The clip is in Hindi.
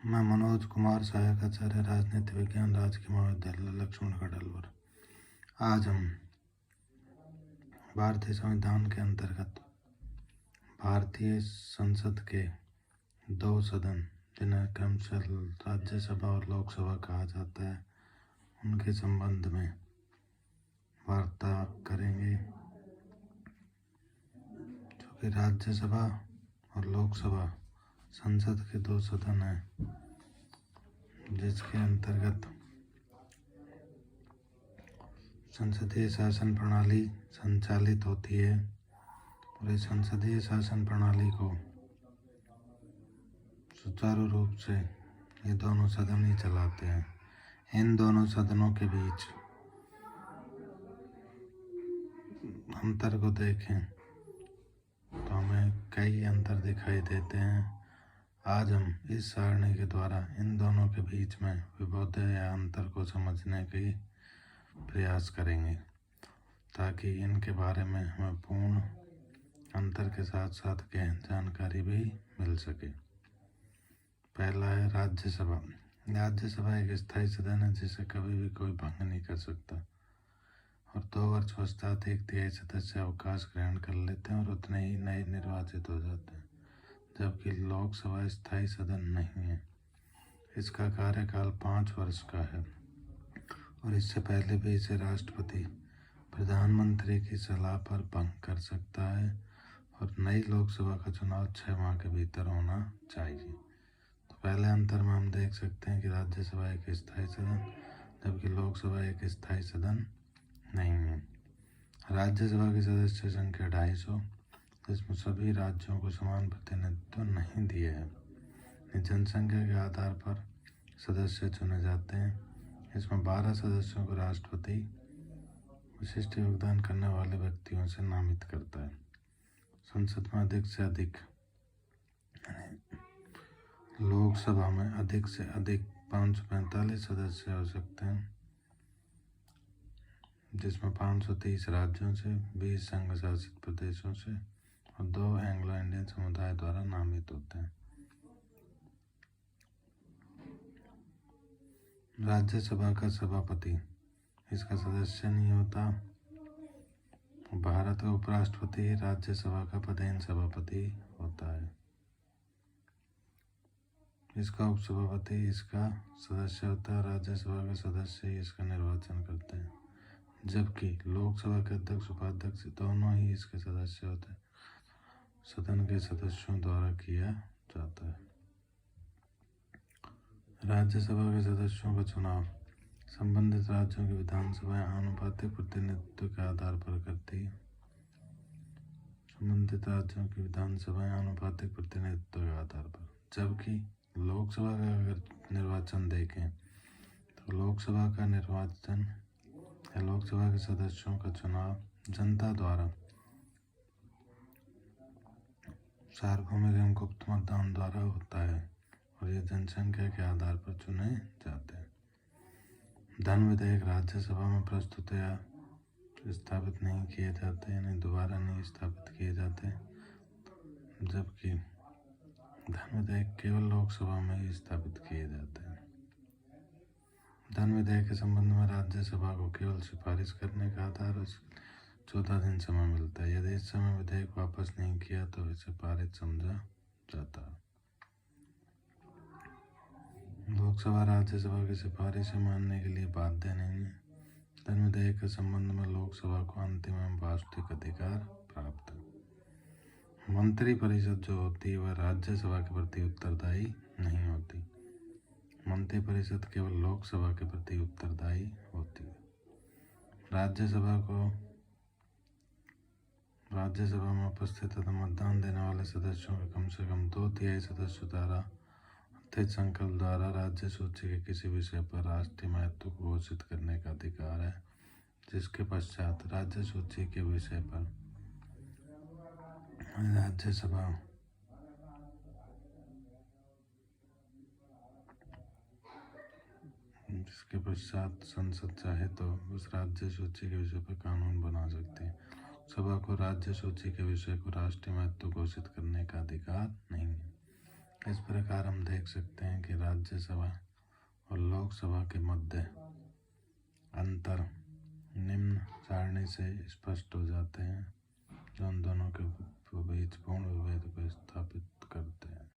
मैं मनोज कुमार, सहायक आचार्य राजनीति विज्ञान, राजकीय महाविद्यालय लक्ष्मणगढ़ अलवर। आज हम भारतीय संविधान के अंतर्गत भारतीय संसद के दो सदन, जिन्हें क्रमशः राज्यसभा और लोकसभा कहा जाता है, उनके संबंध में वार्ता करेंगे। जो कि राज्यसभा और लोकसभा संसद के दो सदन हैं, जिसके अंतर्गत संसदीय शासन प्रणाली संचालित होती है और इस संसदीय शासन प्रणाली को सुचारू रूप से ये दोनों सदन ही चलाते हैं। इन दोनों सदनों के बीच अंतर को देखें तो हमें कई अंतर दिखाई देते हैं। आज हम इस सारणी के द्वारा इन दोनों के बीच में विभेद या अंतर को समझने की प्रयास करेंगे, ताकि इनके बारे में हमें पूर्ण अंतर के साथ साथ गहन जानकारी भी मिल सके। पहला है राज्यसभा। राज्यसभा एक स्थायी सदन है जिसे कभी भी कोई भंग नहीं कर सकता और 2 वर्ष पश्चात 1/3 सदस्य अवकाश ग्रहण कर लेते हैं और उतने ही नए निर्वाचित हो जाते हैं, जबकि लोकसभा स्थायी सदन नहीं है। इसका कार्यकाल 5 वर्ष का है और इससे पहले भी इसे राष्ट्रपति प्रधानमंत्री की सलाह पर भंग कर सकता है और नई लोकसभा का चुनाव 6 माह के भीतर होना चाहिए। तो पहले अंतर में हम देख सकते हैं कि राज्यसभा एक स्थायी सदन, जबकि लोकसभा एक स्थायी सदन नहीं है। राज्यसभा की सदस्य संख्या 250, जिसमें सभी राज्यों को समान प्रतिनिधित्व नहीं दिए है। जनसंख्या के आधार पर सदस्य चुने जाते हैं। इसमें 12 सदस्यों को राष्ट्रपति विशिष्ट योगदान करने वाले व्यक्तियों से नामित करता है। संसद में अधिक से अधिक, लोकसभा में अधिक से अधिक 545 सदस्य हो सकते हैं, जिसमें 530 राज्यों से, 20 संघ शासित प्रदेशों से और 2 एंग्लो इंडियन समुदाय द्वारा नामित होते हैं। राज्यसभा का सभापति इसका सदस्य नहीं होता। भारत का उपराष्ट्रपति राज्यसभा का पदेन सभापति होता है। इसका उपसभापति इसका सदस्य होता है। राज्यसभा के सदस्य ही इसका निर्वाचन करते हैं, जबकि लोकसभा के अध्यक्ष उपाध्यक्ष दोनों ही इसके सदस्य होते हैं। सदन के सदस्यों द्वारा किया जाता है। राज्यसभा के सदस्यों का चुनाव संबंधित राज्यों की विधानसभाएं आनुपातिक प्रतिनिधित्व के आधार पर करती है। संबंधित राज्यों की विधानसभाएं आनुपातिक प्रतिनिधित्व के आधार पर, जबकि लोकसभा का अगर निर्वाचन देखें तो लोकसभा का निर्वाचन या लोकसभा के सदस्यों का चुनाव जनता द्वारा सार्वभौमिक एवं गुप्त मतदान द्वारा होता है और ये जनसंख्या के आधार पर चुने जाते हैं। धन विधेयक राज्यसभा में प्रस्तुत या स्थापित नहीं किए जाते, यानी दोबारा नहीं स्थापित किए जाते, जबकि धन विधेयक केवल लोकसभा में ही स्थापित किए जाते हैं। धन विधेयक के संबंध में राज्यसभा को केवल सिफारिश करने का आधार 14 दिन समय मिलता है। यदि इस समय विधेयक वापस नहीं किया तो इसे पारित समझा जाता है। लोकसभा राज्यसभा की सिफारिशें मानने के लिए बाध्य नहीं है। धन विधेयक के संबंध में लोकसभा को अंतिम एवं वास्तविक अधिकार प्राप्त है। मंत्रिपरिषद जो होती है वह राज्यसभा के प्रति उत्तरदायी नहीं होती। मंत्रिपरिषद केवल लोकसभा के प्रति उत्तरदायी होती है। राज्यसभा में उपस्थित तथा मतदान देने वाले सदस्यों के कम से कम 2/3 सदस्यों द्वारा स्थित संकल्प द्वारा राज्य सूची के किसी विषय पर राष्ट्रीय महत्व को घोषित करने का अधिकार है, जिसके पश्चात राज्य सूची के विषय पर राज्यसभा संसद चाहे तो उस राज्य सूची के विषय पर कानून बना सकती है। सभा को राज्य सूची के विषय को राष्ट्रीय महत्व घोषित करने का अधिकार नहीं है। इस प्रकार हम देख सकते हैं कि राज्यसभा और लोकसभा के मध्य अंतर निम्न सारणी से स्पष्ट हो जाते हैं, जो उन दोनों के बीच पूर्ण विभेद को स्थापित करते हैं।